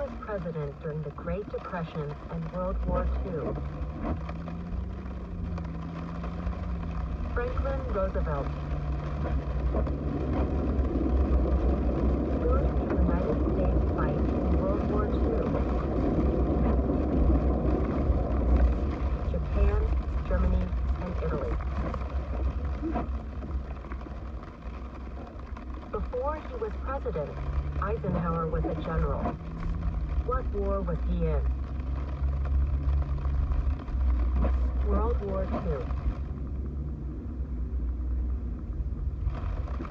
was president during the Great Depression and World War II? Franklin Roosevelt. Who did the United States fight in World War II? Japan, Germany, and Italy. Before he was president, Eisenhower was a general. What war was he in? World War II.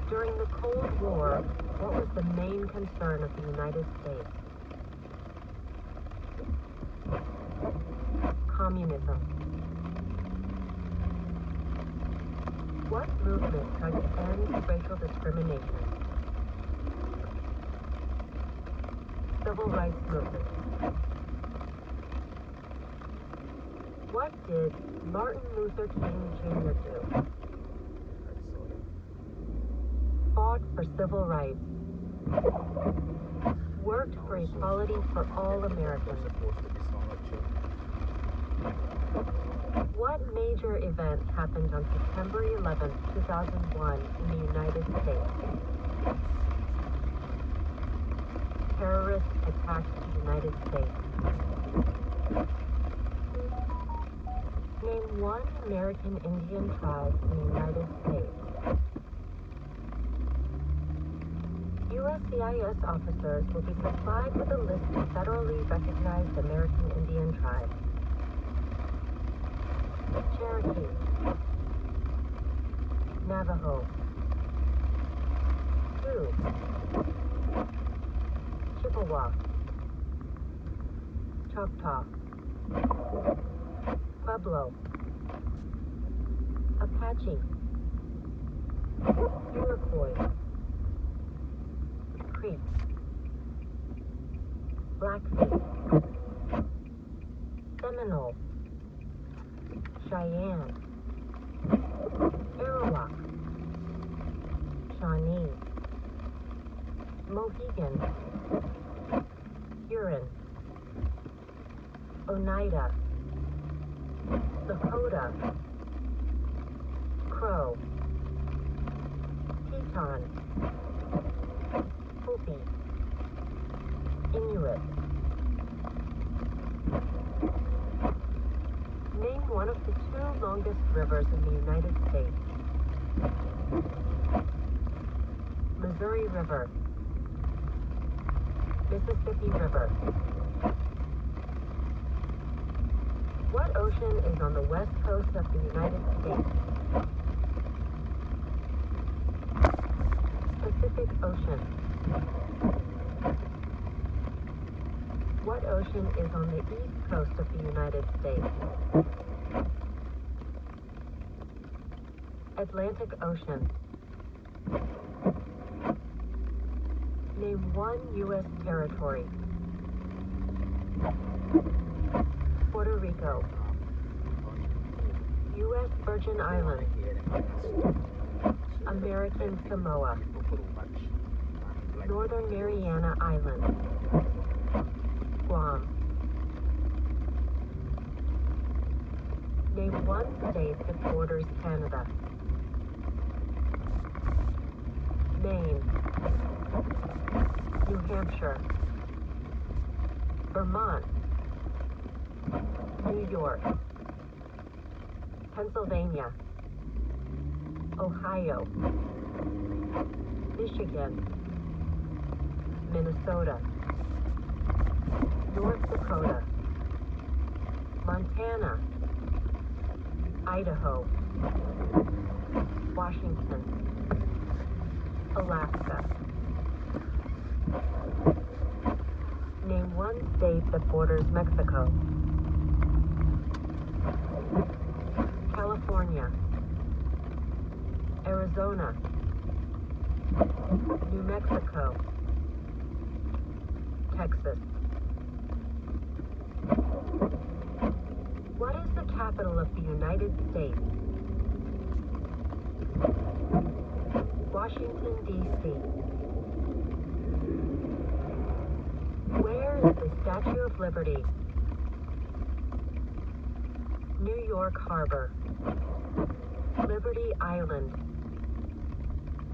During the Cold War, what was the main concern of the United States? Communism. What movement tried to end racial discrimination? Civil rights movement. What did Martin Luther King Jr. do? Fought for civil rights. Worked for equality for all Americans. What major event happened on September 11, 2001 in the United States? Terrorist attacks the United States. Name one American Indian tribe in the United States. USCIS officers will be supplied with a list of federally recognized American Indian tribes. Cherokee, Navajo, Sioux, Chippewa, Choctaw, Pueblo, Apache, Iroquois, Creek, Blackfeet, Seminole, Cheyenne, Arawak, Shawnee, Mohegan, Huron, Oneida, Lakota, Crow, Teton, Hopi, Inuit. Name one of the two longest rivers in the United States. Missouri River, Mississippi River. What ocean is on the west coast of the United States? Pacific Ocean. What ocean is on the east coast of the United States? Atlantic Ocean. Name one U.S. territory. Puerto Rico. U.S. Virgin Islands. American Samoa. Northern Mariana Islands. Guam. Name one state that borders Canada. Maine. New Hampshire. Vermont. New York. Pennsylvania. Ohio. Michigan. Minnesota. North Dakota. Montana. Idaho. Washington. Alaska. Name one state that borders Mexico. California. Arizona. New Mexico. Texas. What is the capital of the United States? Washington, D.C. Where is the Statue of Liberty, New York Harbor, Liberty Island.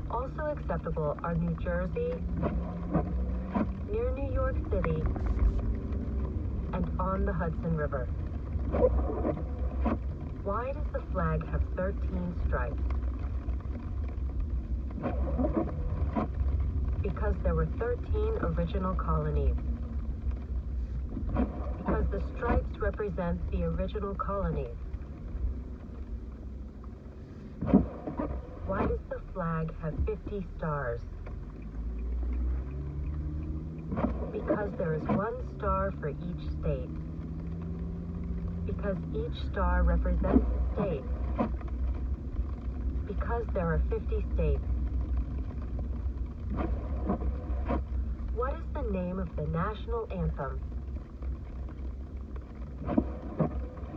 Also acceptable are New Jersey, near New York City, and on the Hudson River. Why does the flag have 13 stripes? Because there were 13 original colonies. Because the stripes represent the original colonies. Why does the flag have 50 stars? Because there is one star for each state. Because each star represents a state. Because there are 50 states. What is the name of the national anthem?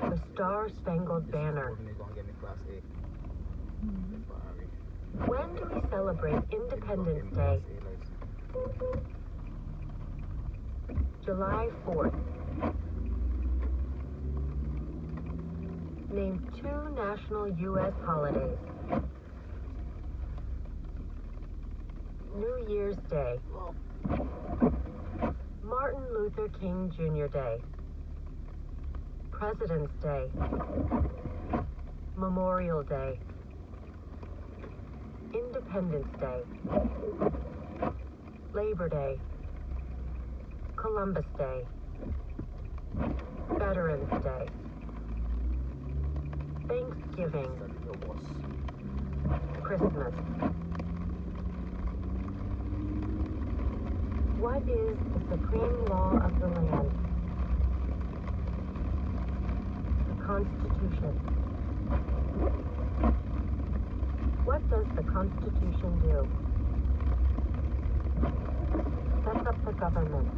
The Star-Spangled Banner. When do we celebrate Independence Day? July 4th. Name 2 national U.S. holidays. New Year's Day. Martin Luther King Jr. Day. President's Day. Memorial Day. Independence Day. Labor Day. Columbus Day. Veterans Day. Thanksgiving. Christmas. What is the supreme law of the land? The Constitution. What does the Constitution do? Sets up the government.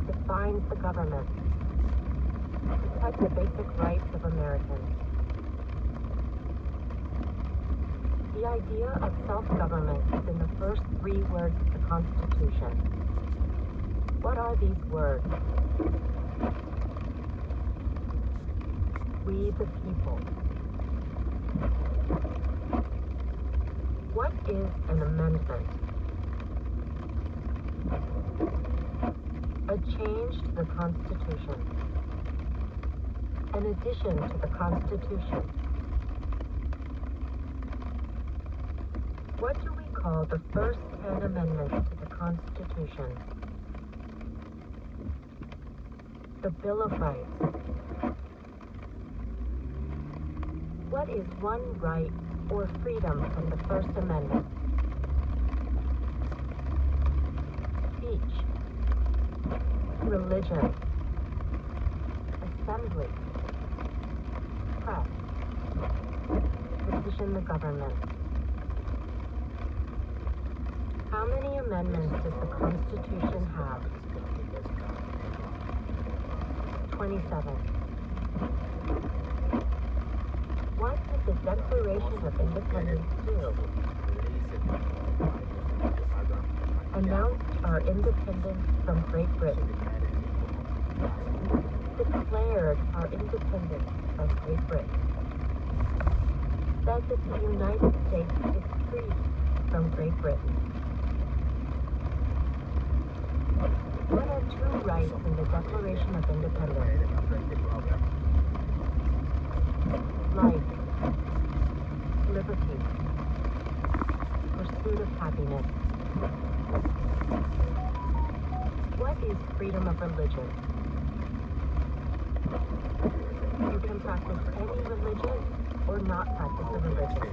Defines the government. Protects the basic rights of Americans. The idea of self-government is in the first 3 words of the Constitution. What are these words? We the people. What is an amendment? A change to the Constitution. An addition to the Constitution. What do we call the first 10 amendments to the Constitution? The Bill of Rights. What is one right or freedom from the First Amendment? Speech. Religion. Assembly. Press. Petition the government. How many amendments does the Constitution have? 27. What did the Declaration of Independence do? Announced our independence from Great Britain. Declared our independence from Great Britain. Said that the United States is free from Great Britain. What are 2 rights in the Declaration of Independence? Life, liberty, pursuit of happiness. What is freedom of religion? You can practice any religion or not practice a religion.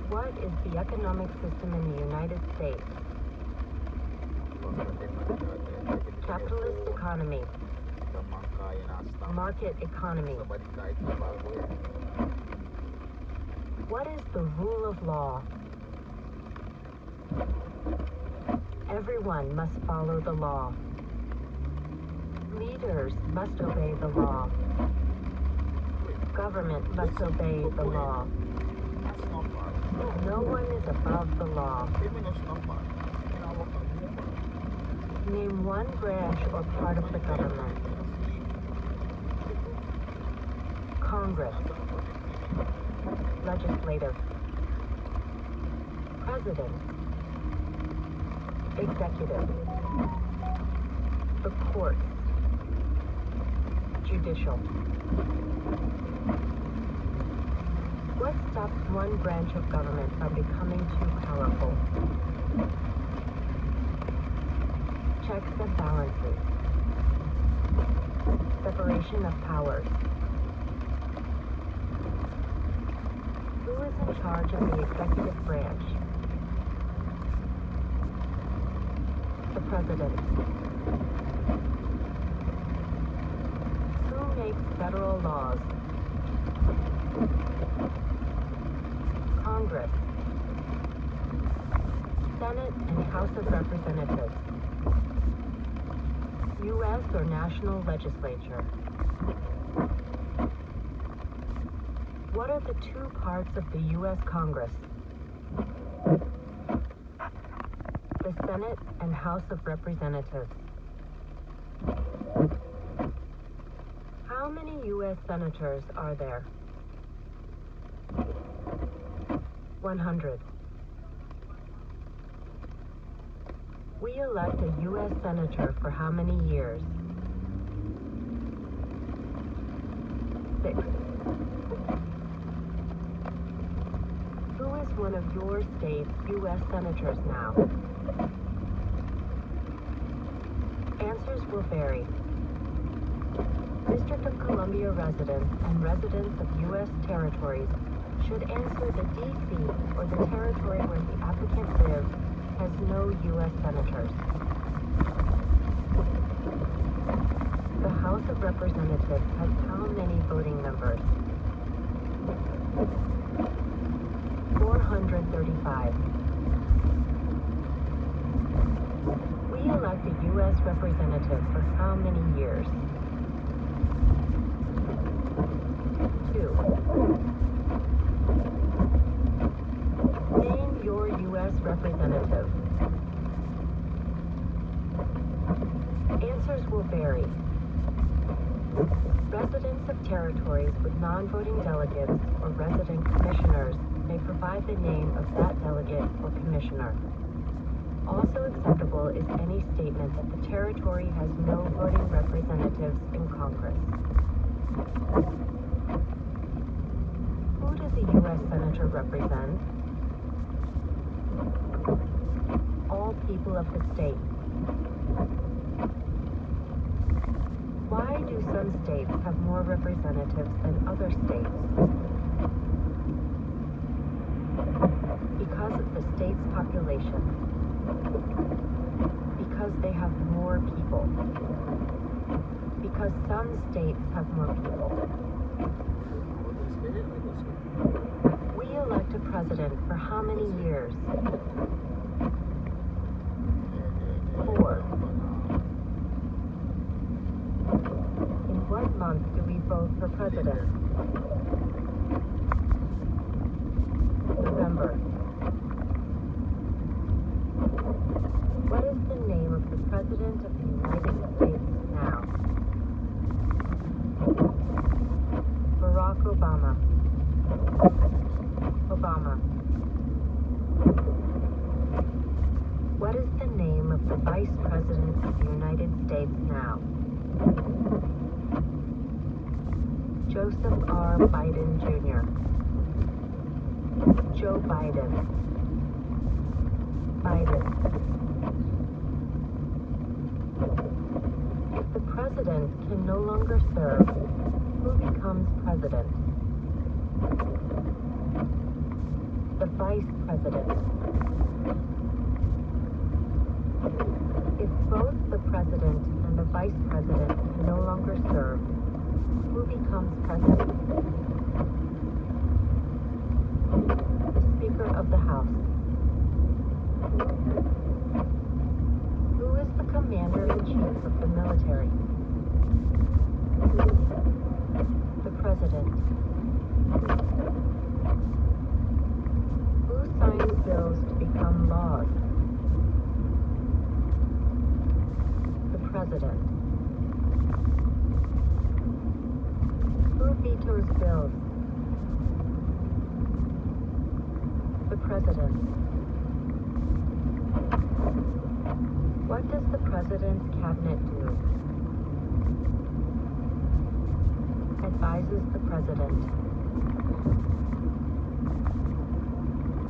What is the economic system in the United States? Capitalist economy. Market economy. What is the rule of law? Everyone must follow the law. Leaders must obey the law. Government must obey the law. No one is above the law. Name one branch or part of the government. Congress. Legislative. President. Executive. The courts. Judicial. What stops one branch of government from becoming too powerful? Checks and balances. Separation of powers. Who is in charge of the executive branch? The president. Who makes federal laws? Congress. Senate and House of Representatives. U.S. or national legislature. What are the two parts of the U.S. Congress? The Senate and House of Representatives. How many U.S. senators are there? 100. We elect a U.S. senator for how many years? 6. Who is one of your state's U.S. senators now? Answers will vary. District of Columbia residents and residents of U.S. territories should answer the D.C. or the territory where the applicant lives has no U.S. senators. The House of Representatives has how many voting members? 435. We elect a U.S. representative for how many years? 2. Name your U.S. representative. Answers will vary. Residents of territories with non-voting delegates or resident commissioners may provide the name of that delegate or commissioner. Also acceptable is any statement that the territory has no voting representatives in Congress. Who does a U.S. senator represent? All people of the state. Why do some states have more representatives than other states? Because of the state's population. Because they have more people. Because some states have more people. We elect a president for how many years? 4. In what month do we vote for president? November. What is the name of the President of the United States now? Barack Obama. Obama. What is the name of the Vice President of the United States now? Joseph R. Biden, Jr. Joe Biden. Biden. If the president can no longer serve, who becomes president? The vice president. If both the president and the vice president can no longer serve, who becomes president? The Speaker of the House. Who is the Commander-in-Chief of the military? The President. Who signs bills to become laws? president? Who vetoes bills? The president. What does the president's cabinet do? Advises the president.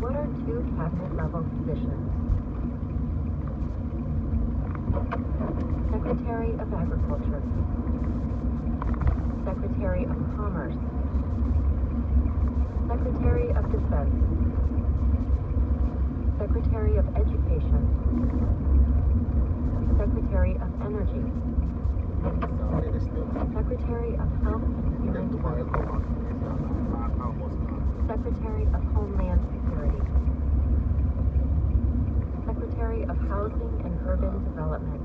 What are two cabinet-level positions? Secretary of Agriculture, Secretary of Commerce, Secretary of Defense, Secretary of Education, Secretary of Energy, Secretary of Health and Human Services, Secretary of Homeland Security, Secretary of Housing and Urban Development,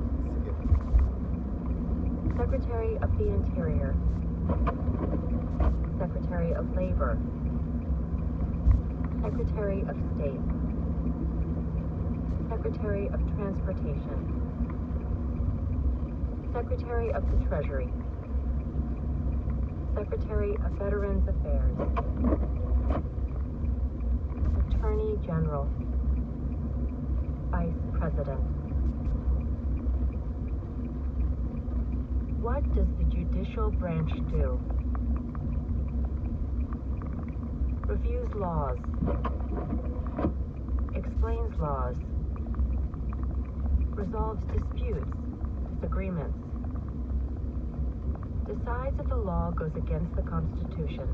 Secretary of the Interior, Secretary of Labor, Secretary of State, Secretary of Transportation, Secretary of the Treasury, Secretary of Veterans Affairs, Attorney General, Vice President. What does the judicial branch do? Reviews laws, explains laws, resolves disputes, disagreements, decides if a law goes against the Constitution.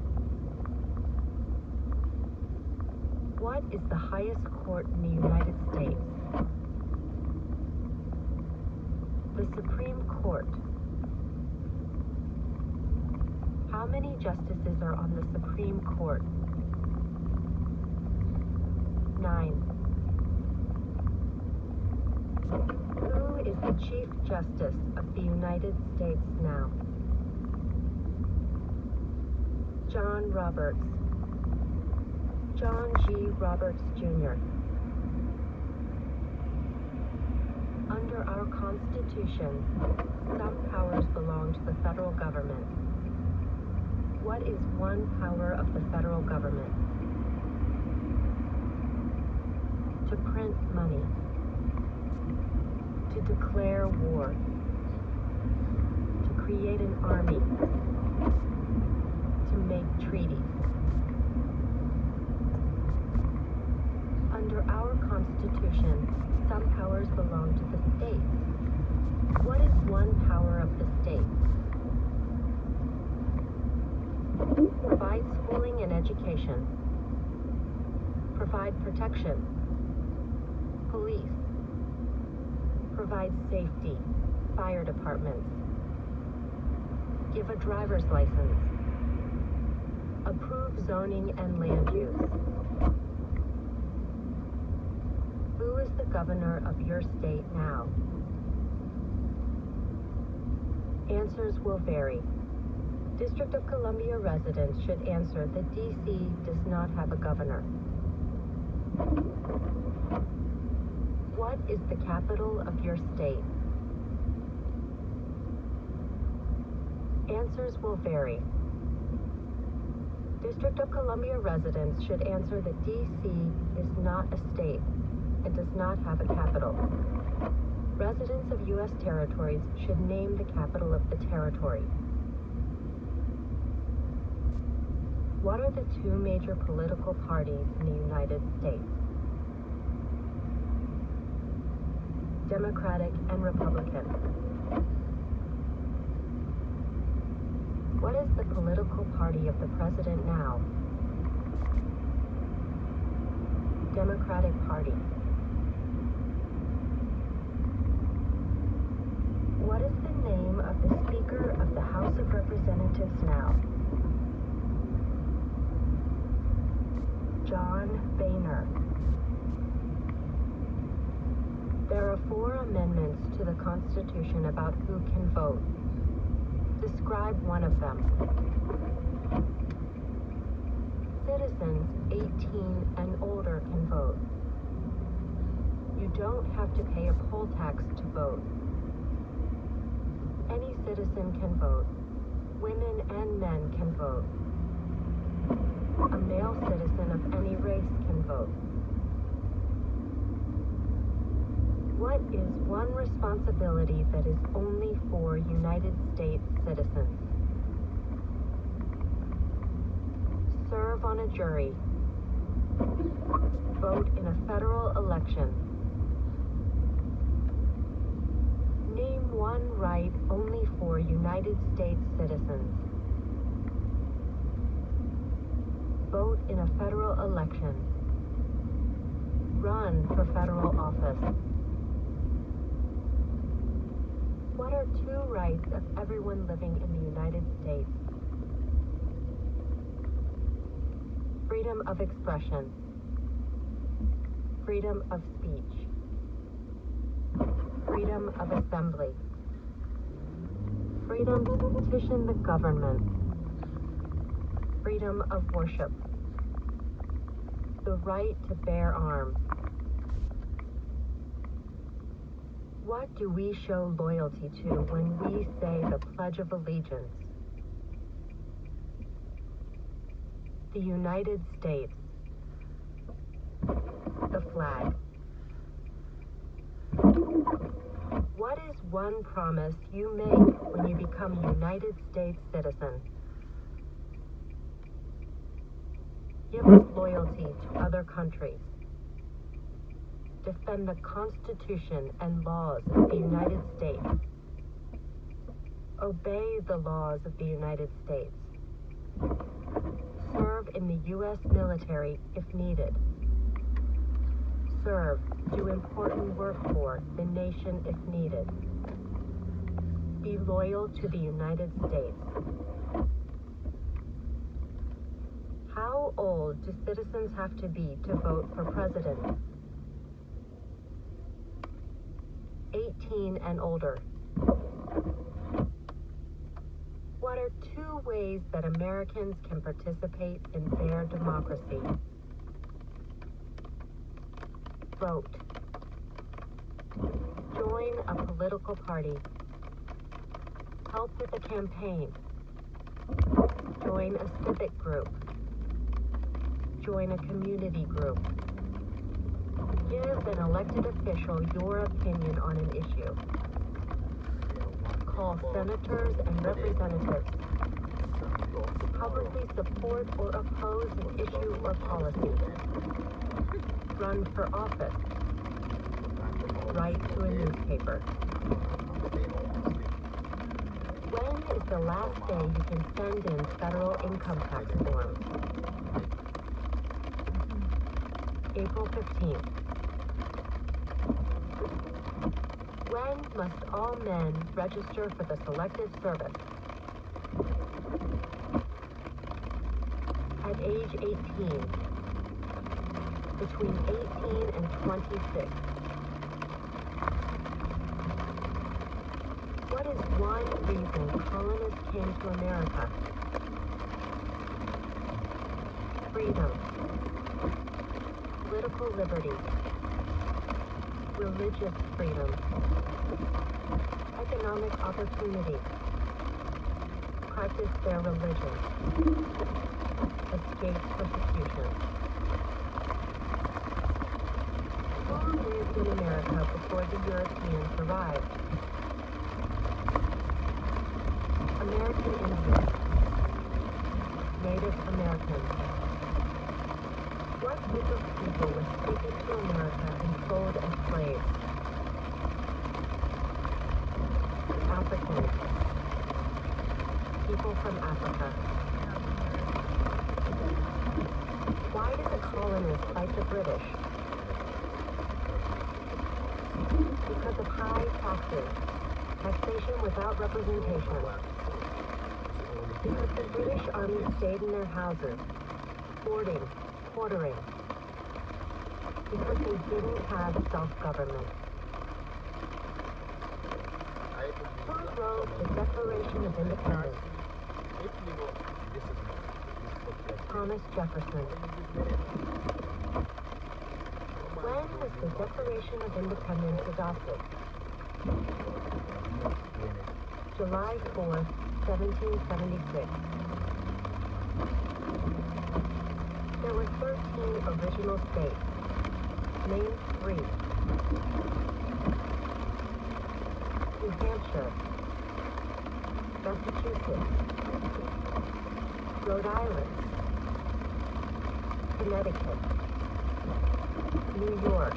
What is the highest court in the United States? The Supreme Court. How many justices are on the Supreme Court? 9. Who is the Chief Justice of the United States now? John Roberts. John G. Roberts, Jr. Under our Constitution, some powers belong to the federal government. What is one power of the federal government? To print money. To declare war. To create an army. To make treaties. Under our Constitution, some powers belong to the states. What is one power of the states? Provide schooling and education. Provide protection. Police. Provide safety. Fire departments. Give a driver's license. Approve zoning and land use. Who is the governor of your state now? Answers will vary. District of Columbia residents should answer that D.C. does not have a governor. What is the capital of your state? Answers will vary. District of Columbia residents should answer that D.C. is not a state and does not have a capital. Residents of U.S. territories should name the capital of the territory. What are the two major political parties in the United States? Democratic and Republican. What is the political party of the president now? Democratic Party. What is the name of the Speaker of the House of Representatives now? John Boehner. There are 4 amendments to the Constitution about who can vote. Describe one of them. Citizens 18 and older can vote. You don't have to pay a poll tax to vote. Any citizen can vote. Women and men can vote. A male citizen of any race can vote. What is one responsibility that is only for United States citizens? Serve on a jury. Vote in a federal election. Name one right only for United States citizens. Vote in a federal election. Run for federal office. What are two rights of everyone living in the United States? Freedom of expression. Freedom of speech. Freedom of assembly. Freedom to petition the government. Freedom of worship. The right to bear arms. What do we show loyalty to when we say the Pledge of Allegiance? The United States. The flag. What is one promise you make when you become a United States citizen? Give up loyalty to other countries. Defend the Constitution and laws of the United States. Obey the laws of the United States. Serve in the U.S. military if needed. Serve, do important work for the nation if needed. Be loyal to the United States. How old do citizens have to be to vote for president? 18 and older. What are two ways that Americans can participate in their democracy? Vote. Join a political party. Help with a campaign. Join a civic group. Join a community group. Give an elected official your opinion on an issue. Call senators and representatives. Publicly support or oppose an issue or policy. Run for office. Write to a newspaper. When is the last day you can send in federal income tax forms? April 15th. When must all men register for the Selective Service? At age 18. Between 18 and 26. What is one reason colonists came to America? Freedom. Political liberty. Religious freedom. Economic opportunity. Practice their religion. Escape persecution. Who lived in America before the Europeans arrived? American Indians. Native Americans. What group of people was taken to America and sold as slaves? Africans. People from Africa. Why did the colonists fight the British? Because of high taxes, taxation without representation. Because the British Army stayed in their houses, hoarding, quartering. Because they didn't have self-government. Who wrote the Declaration of Independence? Thomas Jefferson. When was the Declaration of Independence adopted? July 4th, 1776. There were 13 original states. Name 3. New Hampshire, Massachusetts, Rhode Island, Connecticut, New York,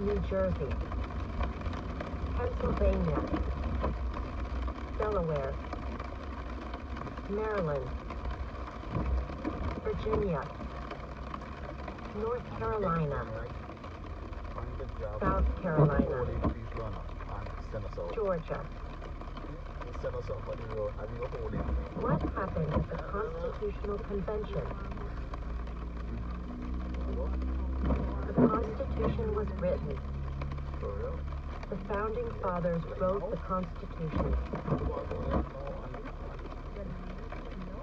New Jersey, Pennsylvania, Delaware, Maryland, Virginia, North Carolina, South Carolina, Georgia. What happened at the Constitutional Convention? The Constitution was written. The Founding Fathers wrote the Constitution.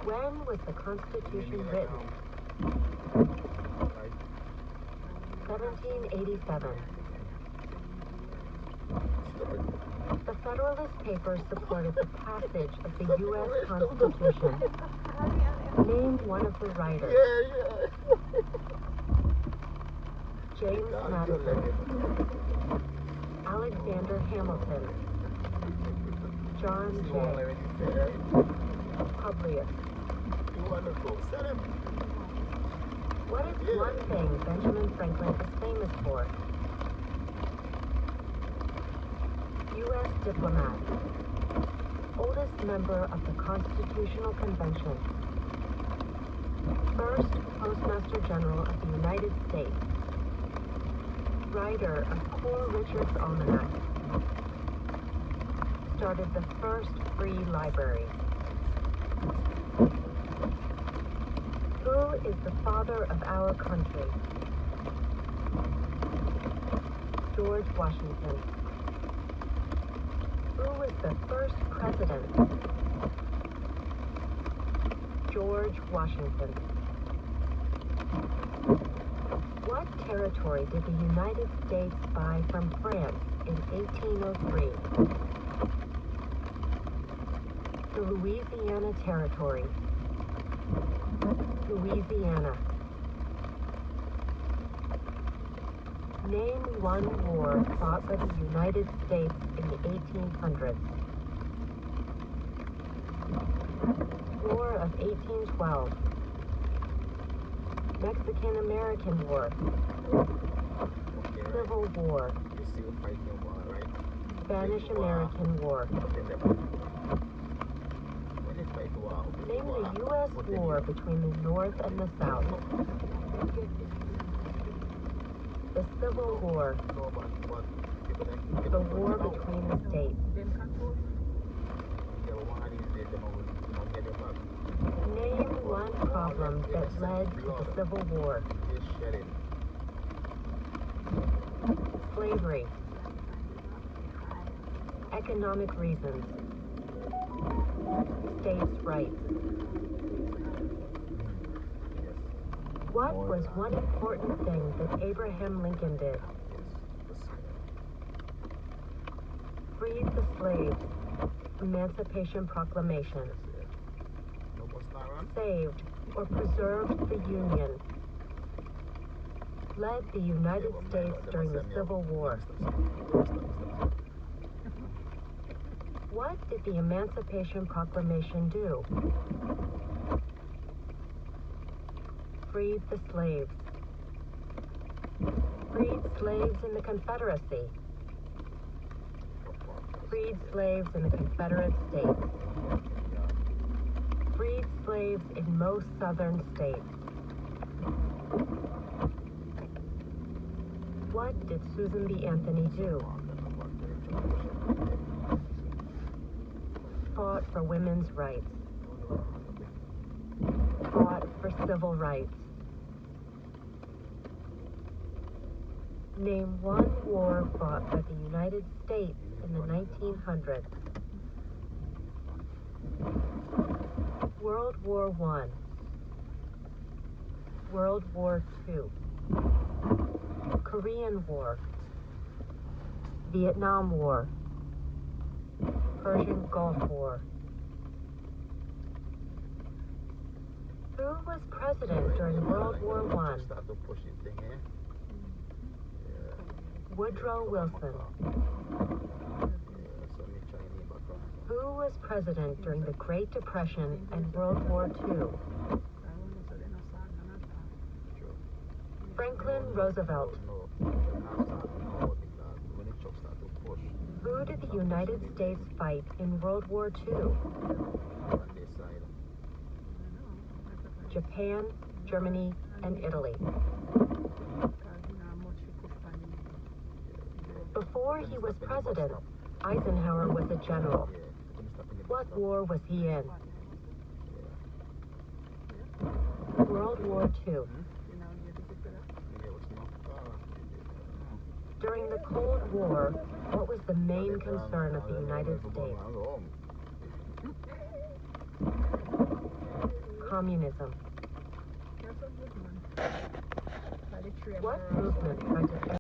When was the Constitution written? 1787. The Federalist Papers supported the passage of the U.S. Constitution. Name one of the writers. James Madison, Alexander Hamilton, John Jay, Publius. What is one thing Benjamin Franklin is famous for? U.S. diplomat, oldest member of the Constitutional Convention, first Postmaster General of the United States, writer of Poor Richard's Almanac, started the first free libraries. Who is the father of our country? George Washington. Who was the first president? George Washington. What territory did the United States buy from France in 1803? The Louisiana Territory. Louisiana. Name one war fought by the United States in the 1800s. War of 1812. Mexican-American War. Civil War. Spanish-American War. Name the U.S. war between the North and the South. The Civil War. The war between the states. Name one problem that led to the Civil War. Slavery. Economic reasons. States' rights. What was one important thing that Abraham Lincoln did? Freed the slaves. Emancipation Proclamation. Saved or preserved the Union. Led the United States during the Civil War. What did the Emancipation Proclamation do? Freed the slaves. Freed slaves in the Confederacy. Freed slaves in the Confederate States. Freed slaves in most southern states. What did Susan B. Anthony do? Fought for women's rights. Fought for civil rights. Name one war fought by the United States in the 1900s. World War I. World War II. Korean War. Vietnam War. Persian Gulf War? Who was president during World War I? Woodrow Wilson. Who was president during the Great Depression and World War II? Franklin Roosevelt. Who did the United States fight in World War II? Japan, Germany, and Italy. Before he was president, Eisenhower was a general. What war was he in? World War II. During the Cold War, what was the main concern of the United States? Communism. What movement tried to